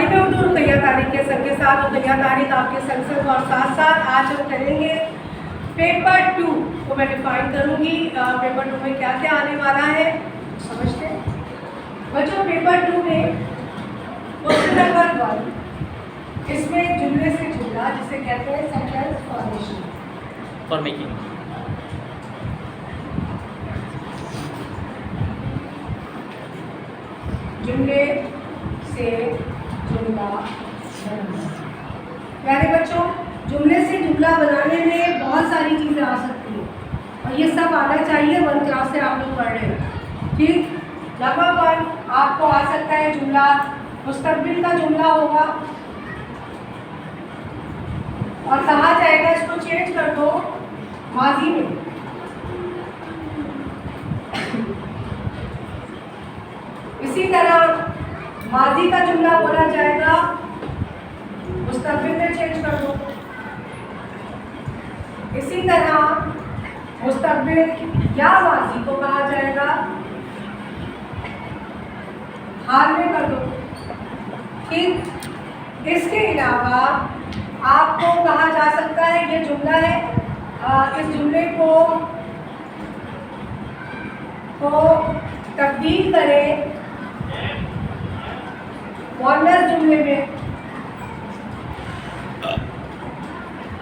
में उर्दू रुकैया तारीख के संग के साथ रुकैया तारीख आपके संग से और साथ साथ आज हम करेंगे पेपर 2 को मैं डिफाइन करूँगी। पेपर 2 में क्या क्या आने वाला है समझते हैं बच्चों। पेपर 2 में क्वेश्चन नंबर 1, इसमें जुमले से जुमला जिसे कहते हैं सेंटेंस फॉर्मेशन फॉर मेकिंग। जुमले से जुमला बनाना। प्यारे बच्चों, जुमले से जुमला बनाने में बहुत सारी चीज़ें आ सकती हैं और ये सब आना चाहिए 1 क्लास से आप लोग पढ़ रहे हैं। ठीक, नंबर 1 आपको आ सकता है जुमला मुस्तकबिल का जुमला होगा और कहा जाएगा इसको चेंज कर दो माजी में। इसी तरह माजी का जुमला बोला जाएगा मुस्तकबिल में चेंज कर दो। इसी तरह मुस्तकबिल या माजी को कहा जाएगा हाल में कर दो। ठीक, इसके अलावा आपको कहा जा सकता है ये जुमला है, इस जुमले को तब्दील करें मुअन्नस जुमले में।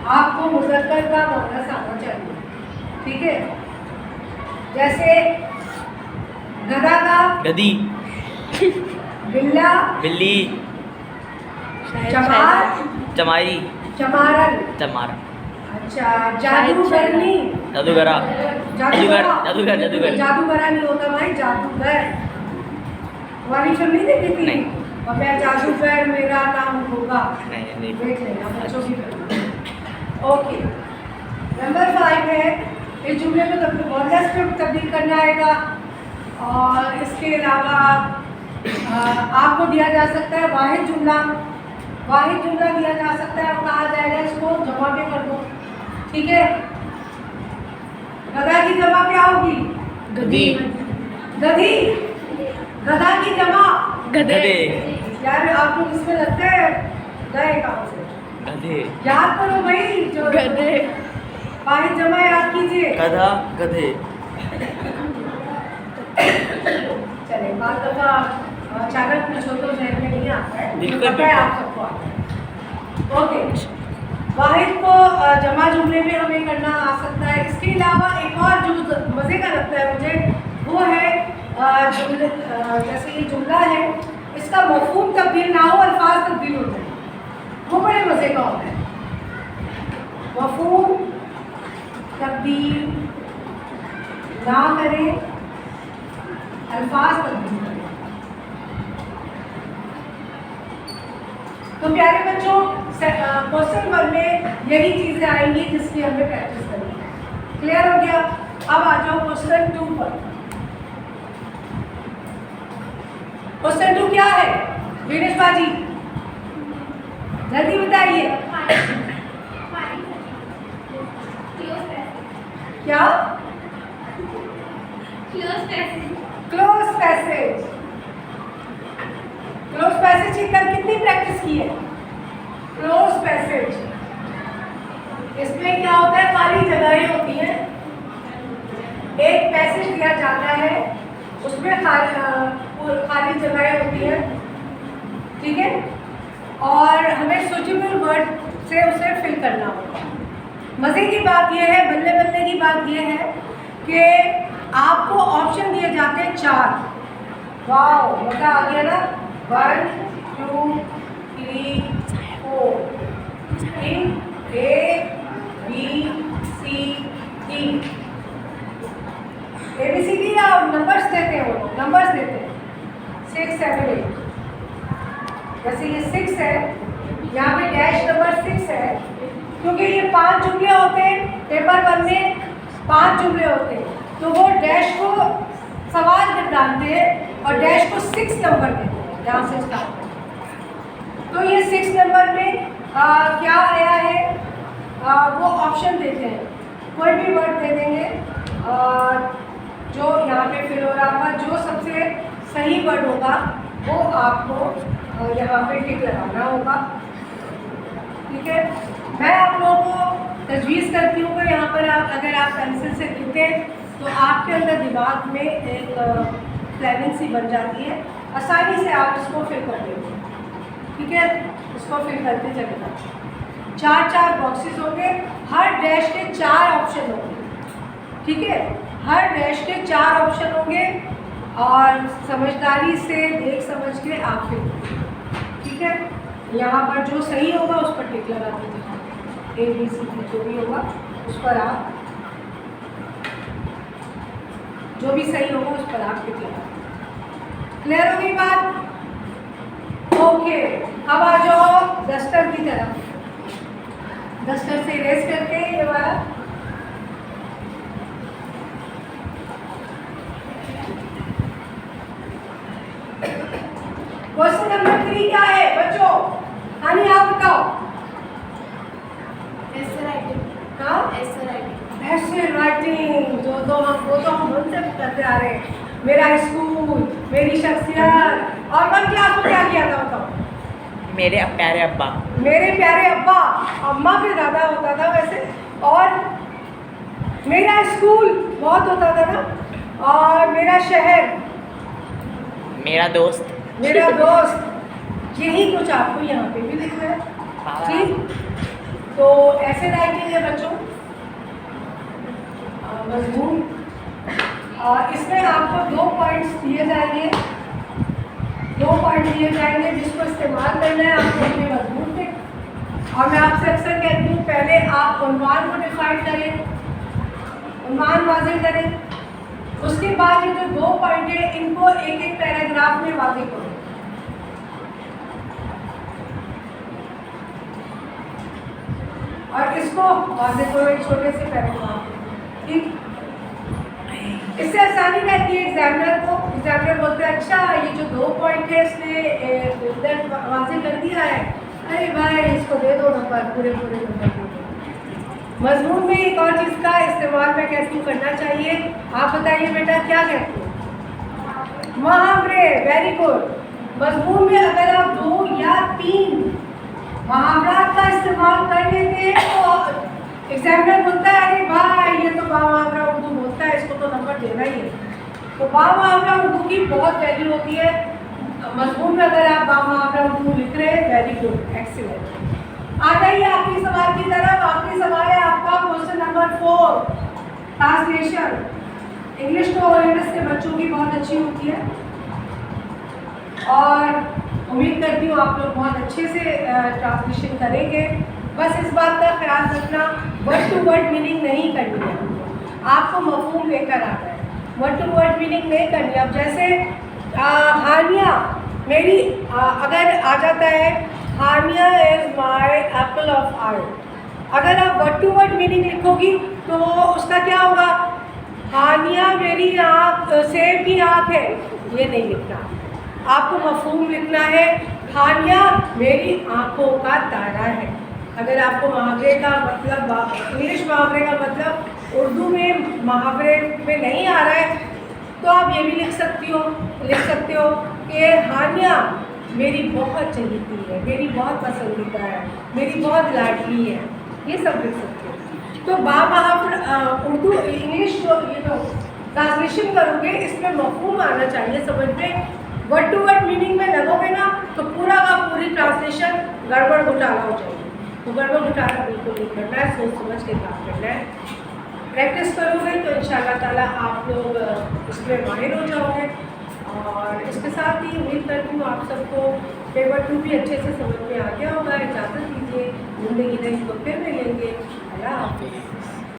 आपको मुज़क्कर का मुअन्नस आना चाहिए। ठीक है, जैसे गधा का गधी, बिल्ला बिल्ली, चमार चमारी, चमारन। चमार। अच्छा, जादूगरनी, जादूगरा, जादूगर जादूगर, जादूगर। जादूगरा नहीं होता भाई, जादूगर वाली फिल्म नहीं देखी थी? नहीं। और मैं जादूगर मेरा नाम होगा, नहीं देख लेना बच्चों की फिल्म। ओके, नंबर 5 है इस जुमले को मुअन्नस पे तब्दील करना आएगा। और इसके अलावा आपको दिया जा सकता है वाहिद जुमला दिया जा सकता है और कहा जाएगा इसको जमा पे कर दो। ठीक है, गधा की जमा क्या होगी? गधी, गधी। गधा की जमा गधे, यार आप लोग इसमें लगता है गए कहाँ से? गधे, याद करो भाई, जो गधे, वाहिद जमा याद कीजिए। गधा, गधे। चले, बात दफा अचानक कुछ हो तो जहन में नहीं आता है, बिल्कुल, पता है आप सबको आता है। ओके, वाहिद को जमा जुमले में हमें करना आ सकता है। इसके अलावा एक और जो मज़े का लगता है मुझे वो है जुमले, जैसे ये जुमला है इसका मफ़हूम तब्दील ना हो, अल्फाज तब्दील हो जाए, वो बड़े मज़े का होता है। मफ़हूम तब्दील ना करें, अल्फाज तब्दील करें। तो प्यारे बच्चों, क्वेश्चन 1 में यही चीज़ें आएंगी जिसकी हमें प्रैक्टिस करनी है। क्लियर हो गया? अब आ जाओ क्वेश्चन 2 पर। क्वेश्चन 2 क्या है विनेश बाजी, जल्दी बताइए। क्या? Close passage. क्लोज पैसेज की कल कितनी प्रैक्टिस की है? क्लोज पैसेज, इसमें क्या होता है, खाली जगहें होती हैं, एक पैसेज दिया जाता है उसमें खाली जगहें होती हैं। ठीक है, और हमें सूटेबल वर्ड से उसे फिल करना होगा। मज़े की बात यह है, बल्ले बल्ले की बात यह है कि आपको ऑप्शन दिए जाते हैं 4। वाह, मज़ा आ गया ना। 1 2 3 4, A B C D। ABCD या नंबर्स देते हैं, वो नंबर्स देते हैं 6 7 8। जैसे ये 6 है, यहाँ पे डैश नंबर 6 है, क्योंकि ये 5 जुमले होते हैं पेपर 1 में, 5 जुमले होते हैं, तो वो डैश को सवाल में डालते हैं और डैश को 6 नंबर देते हैं, जहाँ से स्टार्ट करते हैं। तो ये 6 नंबर में क्या आया है, वो ऑप्शन देते हैं, कोई भी वर्ड दे देंगे जो यहाँ पे फिल हो रहा होगा, जो सबसे सही वर्ड होगा वो आपको और यहाँ पे टिक लगाना होगा। ठीक है, मैं आप लोगों को तजवीज़ करती हूँ कि यहाँ पर अगर आप पेंसिल से लिखें तो आपके अंदर दिमाग में एक प्लानिंग सी बन जाती है, आसानी से आप इसको फिल कर देंगे। ठीक है, इसको फिल करते चलेगा। 4 बॉक्सेस होंगे, हर डैश के 4 ऑप्शन होंगे। ठीक है, हर डैश के 4 ऑप्शन होंगे और समझदारी से देख समझ के आप फिल करेंगे। ठीक है, यहाँ पर जो सही होगा उस पर टिक लगा दीजिए। ABCD जो भी होगा उस पर आप जो भी सही होगा उस पर आप टिक लगा दीजिए। क्लियर होगी बात? ओके, अब आ जाओ डस्टर की तरफ। डस्टर से इरेज करके ये वाला क्वेश्चन नंबर 3 क्या है बच्चों? हानि आप बताओ। ऐसे राइटिंग, हाँ, ऐसे राइटिंग, ऐसे राइटिंग जो तो हम बन से करते आ रहे हैं। मेरा स्कूल, मेरी शख्सियत। और 1 क्लास में क्या किया था बताओ? मेरे प्यारे अब्बा। मेरे प्यारे अब्बा, अम्मा पे ज़्यादा होता था वैसे। और मेरा स्कूल बहुत होता था ना। और मेरा शहर, मेरा दोस्त। मेरा दोस्त। यही कुछ आपको यहाँ पे भी लिखना है। ठीक, तो ऐसे राइटिंग है बच्चों, मजमून। और इसमें आपको 2 पॉइंट्स दिए जाएंगे। 2 पॉइंट दिए जाएंगे जिसको इस्तेमाल करना है आपको अपने मजमून पे। और मैं आपसे अक्सर कहती हूँ पहले आप उन्वान को डिफाइन करें, उन्वान वाज़ेह करें। उसके बाद ये जो 2 पॉइंट है इनको एक पैराग्राफ में वाज़ेह करो। और इसको वाज़ेह करो एक छोटे से पैराग्राफ में। ठीक, इससे आसानी रहती है एग्जामिनर को। एग्जामिनर बोलते हैं अच्छा ये जो 2 पॉइंट है इसने वाज़ेह कर दिया है, अरे भाई इसको दे दो नंबर, पूरे नंबर दे दो। मजमून में एक और चीज़ का इस्तेमाल मैं कहती हूँ करना चाहिए। आप बताइए बेटा क्या कहते हो? मुहावरे। Very good. मजमून में अगर आप 2 या 3 मुहावरात का इस्तेमाल कर लेते हैं तो एग्जामिनर बोलता है अरे भाई ये तो बामुहावरा उर्दू बोलता है, इसको तो नंबर देना ही है। तो बामुहावरा उर्दू की बहुत वैल्यू होती है। मजमून में अगर आप बामुहावरा उर्दू लिख रहे हैं, वेरी गुड, एक्सीलेंट। आ जाइए आखिरी सवाल की तरफ। आखिरी सवाल है आपका क्वेश्चन नंबर 4, ट्रांसलेशन। इंग्लिश तो इंग्लिश के बच्चों की बहुत अच्छी होती है और उम्मीद करती हूँ आप लोग बहुत अच्छे से ट्रांसलेशन करेंगे। बस इस बात का ख्याल रखना वर्ड टू वर्ड मीनिंग नहीं करनी है, आपको मफहूम लेकर आता है। वर्ड टू वर्ड मीनिंग नहीं करनी। अब जैसे हानिया मेरी अगर आ जाता है हानिया इज़ माई एप्पल ऑफ आई, अगर आप वर्ड टू वर्ड मीनिंग लिखोगी तो उसका क्या होगा? हानिया मेरी आँख, सेब की आँख है, ये नहीं लिखना। आपको मफहूम लिखना है हानिया मेरी आँखों का तारा है। अगर आपको मुहावरे का मतलब इंग्लिश मुहावरे का मतलब उर्दू में मुहावरे में नहीं आ रहा है तो आप ये भी लिख सकते हो कि हानिया मेरी बहुत चहेती है, मेरी बहुत पसंदीदा है, मेरी बहुत लाडली है, ये सब लिख सकते हो। तो बामुहावरा उर्दू इंग्लिश जो ये जो ट्रांसलेशन करोगे इसमें मफहूम आना चाहिए समझ में। वर्ड टू वर्ड मीनिंग में लगोगे ना तो पूरा का पूरी ट्रांसलेशन गड़बड़ घोटाला हो जाएगी। तो गड़बड़ घोटाला बिल्कुल नहीं करना है, सोच समझ के काम करना है। प्रैक्टिस करोगे तो इंशाल्लाह ताला आप लोग इसमें माहिर हो जाओगे। और इसके साथ ही उम्मीद करती हूँ आप सबको पेपर 2 भी अच्छे से समझ में आ गया होगा। इजाज़त दीजिए, ज़िंदगी नहीं तो फिर मिलेंगे। अल्लाह हाफ़िज़।